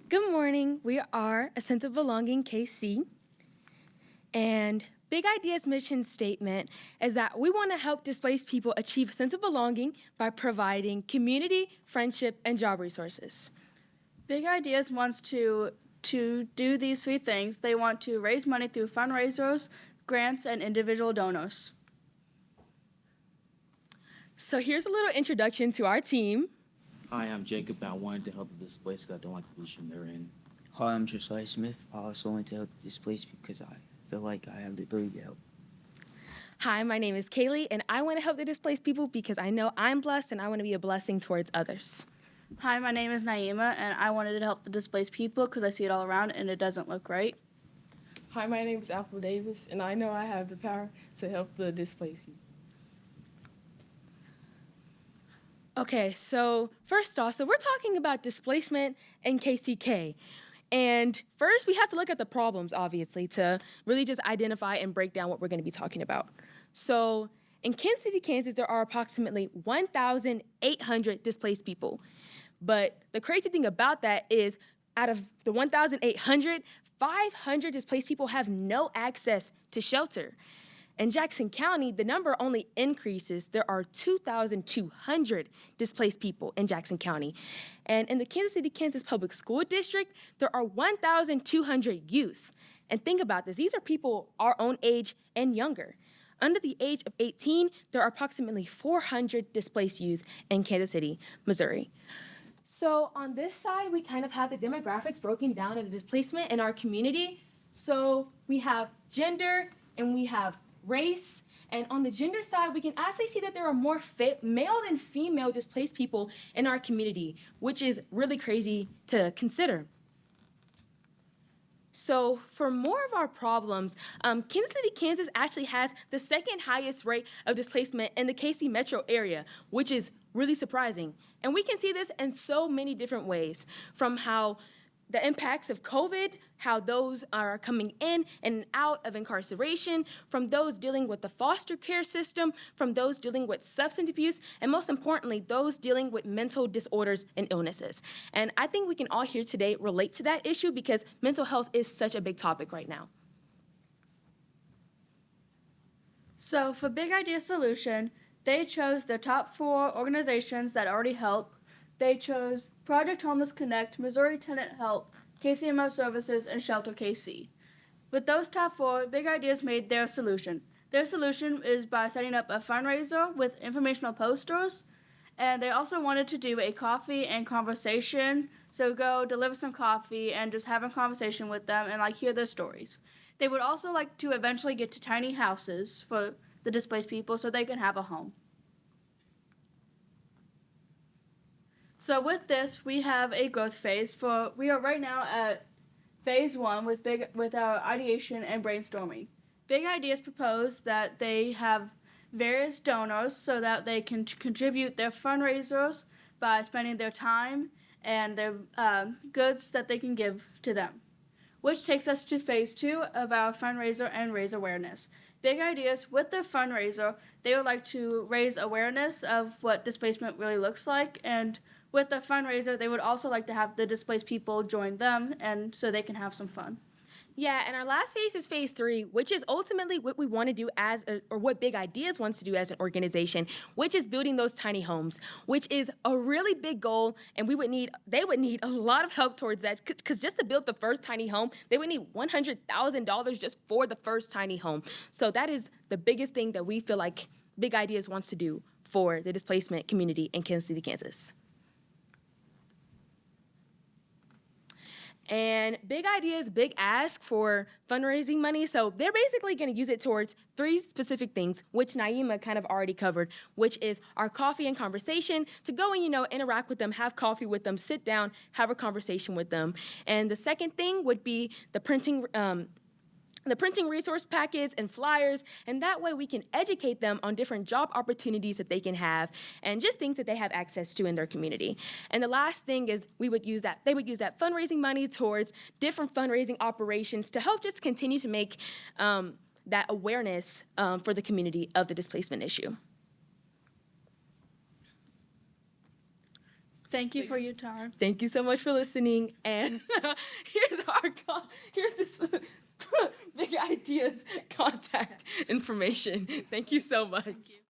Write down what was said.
Good morning. We are A Sense of Belonging KC. And Big Idea's mission statement is that we want to help displaced people achieve a sense of belonging by providing community, friendship, and job resources. Big Ideas wants to do these three things. They want to raise money through fundraisers, grants, and individual donors. So here's a little introduction to our team. Hi, I'm Jacob. I wanted to help the displaced because I don't like the position they're in. Hi, I'm Josiah Smith. I also want to help the displaced because I feel like I have the ability to help. Hi, my name is Kaylee, and I want to help the displaced people because I know I'm blessed and I want to be a blessing towards others. Hi, my name is Naima, and I wanted to help the displaced people because I see it all around and it doesn't look right. Hi, my name is Apple Davis, and I know I have the power to help the displaced people. Okay, so first off, we're talking about displacement and KCK. And first, we have to look at the problems, obviously, to really just identify and break down what we're going to be talking about. So in Kansas City, Kansas, there are approximately 1,800 displaced people. But the crazy thing about that is out of the 1,800, 500 displaced people have no access to shelter. In Jackson County, the number only increases. There are 2,200 displaced people in Jackson County. And in the Kansas City, Kansas Public School District, there are 1,200 youth. And think about this, these are people our own age and younger. Under the age of 18, there are approximately 400 displaced youth in Kansas City, Missouri. So on this side, we kind of have the demographics broken down in the displacement in our community. So we have gender and we have race, and on the gender side, we can actually see that there are more male than female displaced people in our community, which is really crazy to consider. So for more of our problems, Kansas City, Kansas actually has the second highest rate of displacement in the KC metro area, which is really surprising. And we can see this in so many different ways, from how the impacts of COVID, how those are coming in and out of incarceration, from those dealing with the foster care system, from those dealing with substance abuse, and most importantly, those dealing with mental disorders and illnesses. And I think we can all here today relate to that issue because mental health is such a big topic right now. So for Big Idea Solution, they chose the top 4 organizations that already help. They chose Project Homeless Connect, Missouri Tenant Help, KCMO Services, and Shelter KC. With those top 4, Big Ideas made their solution. Their solution is by setting up a fundraiser with informational posters, and they also wanted to do a coffee and conversation, so go deliver some coffee and just have a conversation with them and hear their stories. They would also like to eventually get to tiny houses for the displaced people so they can have a home. So with this, we have a growth phase. We are right now at phase 1 with our ideation and brainstorming. Big Ideas propose that they have various donors so that they can contribute their fundraisers by spending their time and their goods that they can give to them, which takes us to phase 2 of our fundraiser and raise awareness. Big Ideas, with their fundraiser, they would like to raise awareness of what displacement really looks like, and with the fundraiser, they would also like to have the displaced people join them, and so they can have some fun. Yeah, and our last phase is phase 3, which is ultimately what we want to do or what Big Ideas wants to do as an organization, which is building those tiny homes, which is a really big goal, and they would need a lot of help towards that, because just to build the first tiny home, they would need $100,000 just for the first tiny home. So that is the biggest thing that we feel like Big Ideas wants to do for the displacement community in Kansas City, Kansas. And Big Ideas, big ask for fundraising money. So they're basically going to use it towards 3 specific things, which Naima kind of already covered, which is our coffee and conversation, to go and, interact with them, have coffee with them, sit down, have a conversation with them. And the second thing would be the printing resource packets and flyers, and that way we can educate them on different job opportunities that they can have and just things that they have access to in their community. And the last thing is they would use that fundraising money towards different fundraising operations to help just continue to make that awareness for the community of the displacement issue. Thank you for your time. Thank you so much for listening. And here's this Big Ideas contact information. Thank you so much.